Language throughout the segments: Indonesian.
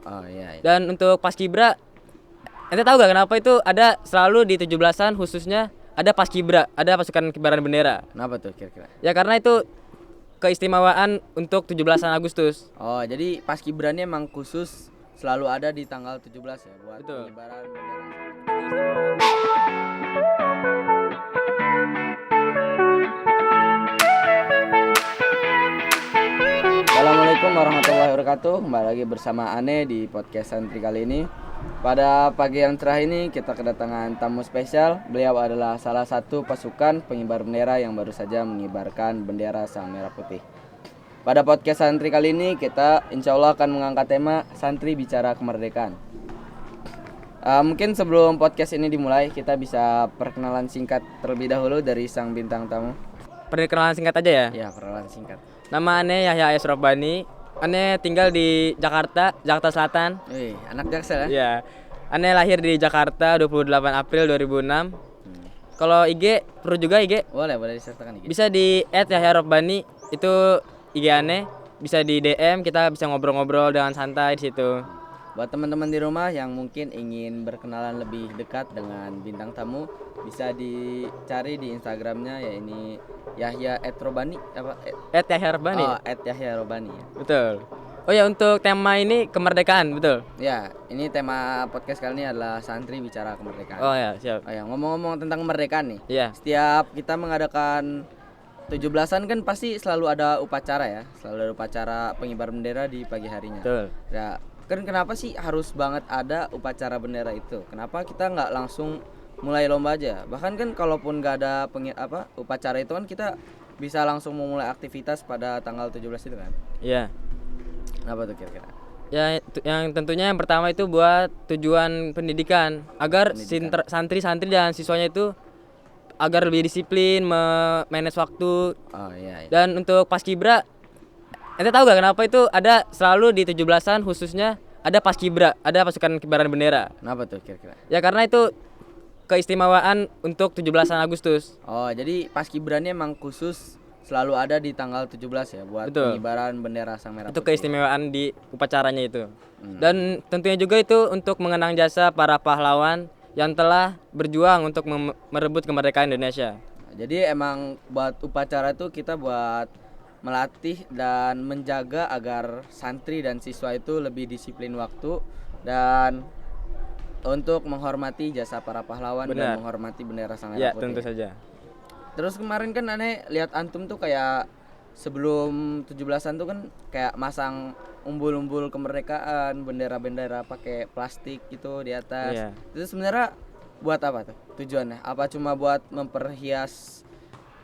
Oh iya. Dan untuk Paskibra, ente tahu gak kenapa itu ada selalu di 17-an khususnya ada Paskibra, ada pasukan kibaran bendera. Kenapa tuh kira-kira? Ya karena itu keistimewaan untuk 17-an Agustus. Oh, jadi Paskibra ini emang khusus selalu ada di tanggal 17 ya buat Betul. pengibaran bendera. Assalamualaikum warahmatullahi wabarakatuh. Kembali lagi bersama Ane di podcast Santri kali ini. Pada pagi yang cerah ini kita kedatangan tamu spesial. Beliau adalah salah satu pasukan pengibar bendera yang baru saja mengibarkan bendera sang merah putih. Pada podcast Santri kali ini kita insya Allah akan mengangkat tema Santri Bicara Kemerdekaan. Mungkin sebelum podcast ini dimulai kita bisa perkenalan singkat terlebih dahulu dari sang bintang tamu. Perkenalan singkat aja ya. Ya, perkenalan singkat. Nama Ane Yahya Esrof Bani. Ane tinggal di Jakarta Selatan. Anak Jaksel ya? Iya. Ane lahir di Jakarta 28 April 2006. Kalau IG perlu juga IG. Boleh disertakan IG. Bisa di @yahya_rofbani itu IG Ane. Bisa di DM, kita bisa ngobrol-ngobrol dengan santai di situ. Buat teman-teman di rumah yang mungkin ingin berkenalan lebih dekat dengan bintang tamu, bisa dicari di Instagramnya ya ini Yahya @robani apa? @yahya_rofbani. Oh, @yahya_robani ya. Betul. Oh ya, untuk tema ini kemerdekaan, betul. Ya, ini tema podcast kali ini adalah Santri Bicara Kemerdekaan. Oh ya, siap. Oh ya, ngomong-ngomong tentang kemerdekaan nih. Iya. Setiap kita mengadakan 17-an kan pasti selalu ada upacara ya. Selalu ada upacara pengibar bendera di pagi harinya. Betul. Ya, kan kenapa sih harus banget ada upacara bendera itu? Kenapa kita nggak langsung mulai lomba aja? Bahkan kan kalaupun nggak ada upacara itu kan kita bisa langsung memulai aktivitas pada tanggal 17 itu kan? Iya. Kenapa tuh kira-kira? Ya, yang tentunya yang pertama itu buat tujuan pendidikan agar santri-santri dan siswanya itu agar lebih disiplin, manage waktu. Oh iya. Dan untuk Paskibra, ente tahu gak kenapa itu ada selalu di 17-an khususnya ada Paskibra, ada pasukan kibaran bendera. Kenapa tuh kira-kira? Ya karena itu keistimewaan untuk 17-an Agustus. Oh, jadi Paskibra ini emang khusus selalu ada di tanggal 17 ya buat Betul. pengibaran bendera sang merah Itu putih. keistimewaan di upacaranya itu. Dan tentunya juga itu untuk mengenang jasa para pahlawan yang telah berjuang untuk merebut kemerdekaan Indonesia. Jadi emang buat upacara itu kita buat melatih dan menjaga agar santri dan siswa itu lebih disiplin waktu dan untuk menghormati jasa para pahlawan. Benar. Dan menghormati bendera sang Ya, merah putih. tentu saja. Terus kemarin kan aneh lihat antum tuh kayak sebelum 17-an tuh kan kayak masang umbul-umbul kemerdekaan, bendera-bendera pakai plastik gitu di atas. Iya. Itu sebenarnya buat apa tuh tujuannya? Apa cuma buat memperhias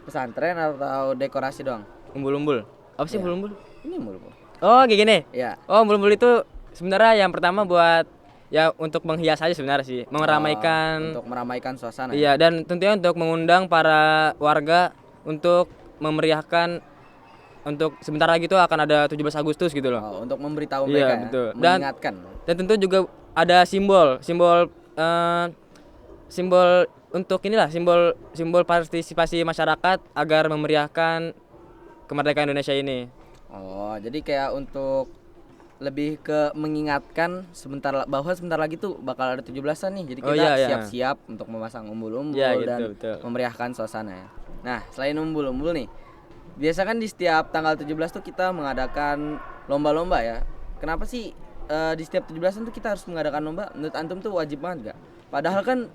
pesantren atau dekorasi doang? Umbul-umbul. Apa sih Iya. umbul-umbul? Ini umbul-umbul. Oh, kayak gini. Ya. Oh, umbul-umbul itu sebenarnya yang pertama buat ya untuk menghias aja sebenarnya sih, meramaikan. Untuk meramaikan suasana. Iya, dan tentunya untuk mengundang para warga untuk memeriahkan untuk sebentar lagi tuh akan ada 17 Agustus gitu loh. Oh, untuk memberitahu Iya, mereka betul. ya, mengingatkan. Dan tentu juga ada simbol untuk inilah simbol partisipasi masyarakat agar memeriahkan kemerdekaan Indonesia ini. Oh, jadi kayak untuk lebih ke mengingatkan bahwa sebentar lagi tuh bakal ada 17-an nih. Jadi Oh, kita iya. siap-siap untuk memasang umbul-umbul Iya, gitu, dan betul. memeriahkan suasana ya. Nah, selain umbul-umbul nih, biasa kan di setiap tanggal 17 tuh kita mengadakan lomba-lomba ya. Kenapa sih di setiap 17-an tuh kita harus mengadakan lomba? Menurut antum tuh wajib banget gak? Padahal kan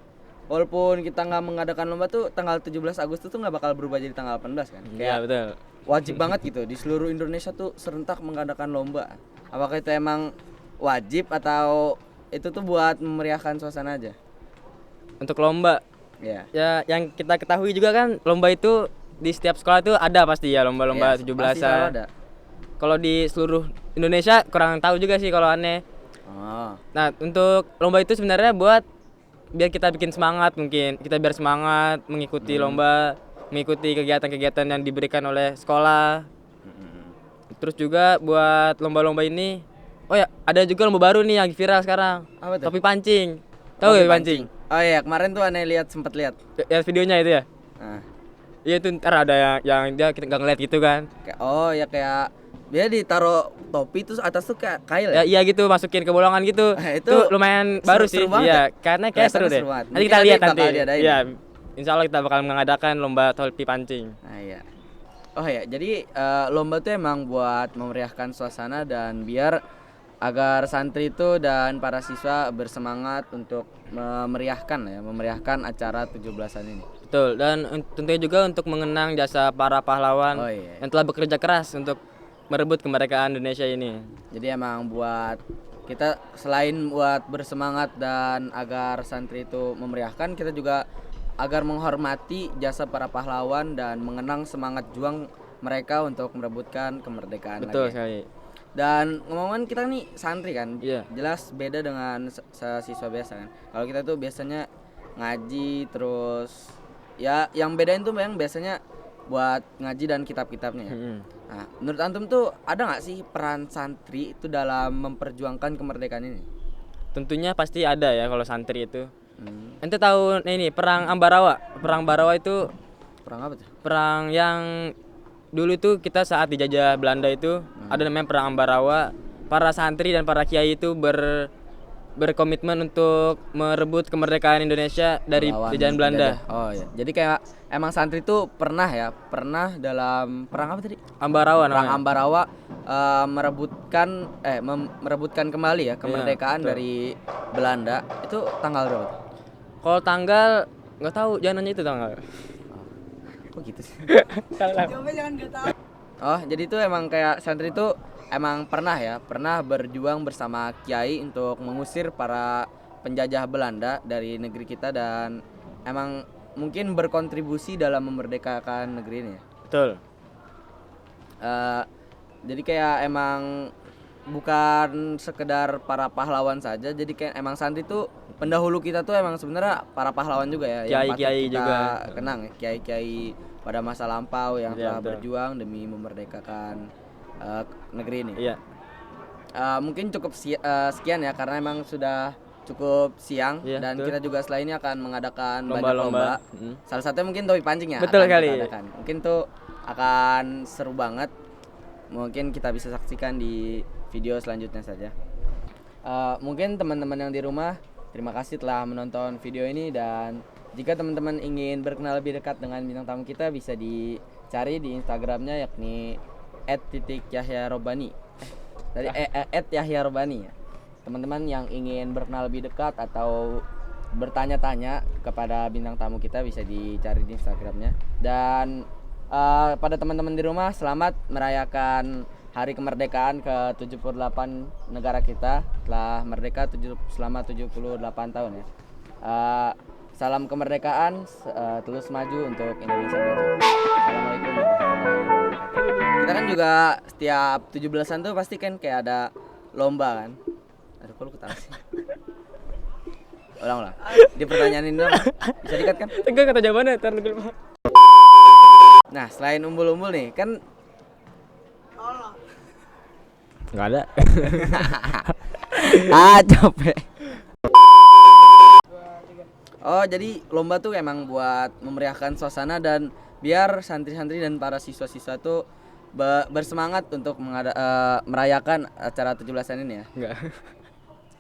walaupun kita nggak mengadakan lomba tuh tanggal 17 Agustus tuh nggak bakal berubah jadi tanggal 18 kan? Iya, betul. Wajib banget gitu di seluruh Indonesia tuh serentak mengadakan lomba. Apakah itu emang wajib atau itu tuh buat memeriahkan suasana aja? Untuk lomba, Ya. ya yang kita ketahui juga kan lomba itu di setiap sekolah itu ada pasti ya lomba-lomba Ya, pasti selalu 17-an. ada. Kalau di seluruh Indonesia kurang tahu juga sih kalau aneh. Oh. Nah, untuk lomba itu sebenarnya buat biar kita bikin semangat, mungkin kita biar semangat mengikuti lomba, mengikuti kegiatan-kegiatan yang diberikan oleh sekolah. Terus juga buat lomba-lomba ini, oh ya ada juga lomba baru nih yang viral sekarang. Apa tuh? Topi pancing. Tahu Topi ya pancing? Oh iya, kemarin tuh aneh sempat lihat. Ya videonya itu ya. Nah, Iya itu ntar ada yang dia kita nggak ngeliat gitu kan. oh ya kayak Dia ditaruh topi terus atas tuh kayak kail Ya iya gitu, masukin ke bolongan gitu. Itu lumayan baru sih. seru banget Iya, ya? karena kayak seru Kelihatannya deh. seru banget. Nanti Mungkin kita nanti lihat nanti. bakal diadain Iya. ya? Insya Allah kita bakal mengadakan lomba topi pancing. Nah, iya. Oh ya, jadi lomba tuh emang buat memeriahkan suasana dan biar agar santri itu dan para siswa bersemangat untuk memeriahkan acara 17-an ini. Betul. Dan tentunya juga untuk mengenang jasa para pahlawan Oh iya. yang telah bekerja keras untuk merebut kemerdekaan Indonesia ini. Jadi emang buat kita selain buat bersemangat dan agar santri itu memeriahkan, kita juga agar menghormati jasa para pahlawan dan mengenang semangat juang mereka untuk merebutkan kemerdekaan Betul lagi. sekali. Dan ngomong-ngomong kita nih santri kan, Iya. jelas beda dengan siswa biasa kan. Kalau kita tuh biasanya ngaji terus ya yang bedain tuh yang biasanya buat ngaji dan kitab-kitabnya ya. Nah, menurut antum tuh ada nggak sih peran santri itu dalam memperjuangkan kemerdekaan ini? Tentunya pasti ada ya kalau santri itu. Ente tahu ini perang Ambarawa. Perang Ambarawa itu Perang apa tuh? perang yang dulu itu kita saat dijajah Belanda itu ada namanya perang Ambarawa. Para santri dan para kiai itu berkomitmen untuk merebut kemerdekaan Indonesia dari Melawan jajahan Belanda. penjajah. Oh iya. Jadi kayak emang santri itu pernah dalam perang apa tadi? Ambarawa Perang namanya. Ambarawa merebutkan kembali ya kemerdekaan betul. dari Belanda. Itu tanggal berapa tuh? Kalau tanggal nggak tahu, jangan nanya itu tanggal. Kok gitu sih? Salah. Oh, jadi itu emang kayak santri itu emang pernah berjuang bersama kiai untuk mengusir para penjajah Belanda dari negeri kita dan emang mungkin berkontribusi dalam memerdekakan negeri ini ya. Betul. Jadi kayak emang bukan sekedar para pahlawan saja, jadi kayak emang santri itu pendahulu kita tuh emang sebenarnya para pahlawan juga ya, yang patut Kiai-kiai kita juga. kenang ya, kiai-kiai pada masa lampau yang Iya, telah betul. berjuang demi memerdekakan negeri ini. Iya. Mungkin cukup sekian ya karena emang sudah cukup siang Iya, dan betul. kita juga setelah ini akan mengadakan banyak Lomba-lomba. lomba. Salah satunya mungkin topi pancing ya. Betul akan kali. kita adakan. Mungkin tuh akan seru banget. Mungkin kita bisa saksikan di video selanjutnya saja. Mungkin teman-teman yang di rumah, terima kasih telah menonton video ini dan jika teman-teman ingin berkenal lebih dekat dengan bintang tamu kita bisa dicari di Instagramnya yakni @yahyarobani. Dari @yahyarobani ya. Teman-teman yang ingin berkenal lebih dekat atau bertanya-tanya kepada bintang tamu kita bisa dicari di Instagramnya. Dan pada teman-teman di rumah, selamat merayakan Hari Kemerdekaan ke-78 negara kita telah merdeka selama 78 tahun ya. Salam kemerdekaan, terus maju untuk Indonesia maju. Assalamualaikum warahmatullahi wabarakatuh. Kita kan juga setiap 17-an tuh pasti kan kayak ada lomba kan. Aduh, kok lu ketawa sih? Ulang. Di pertanyaan ini dong. Bisa dikat kan? Enggak kata jawabannya, ntar dulu. Nah, selain umbul-umbul nih, kan Enggak ada. capek. Oh, jadi lomba tuh emang buat memeriahkan suasana dan biar santri-santri dan para siswa-siswa tuh bersemangat untuk merayakan acara 17-an ini ya. Enggak.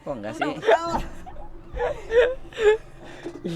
Kok enggak sih?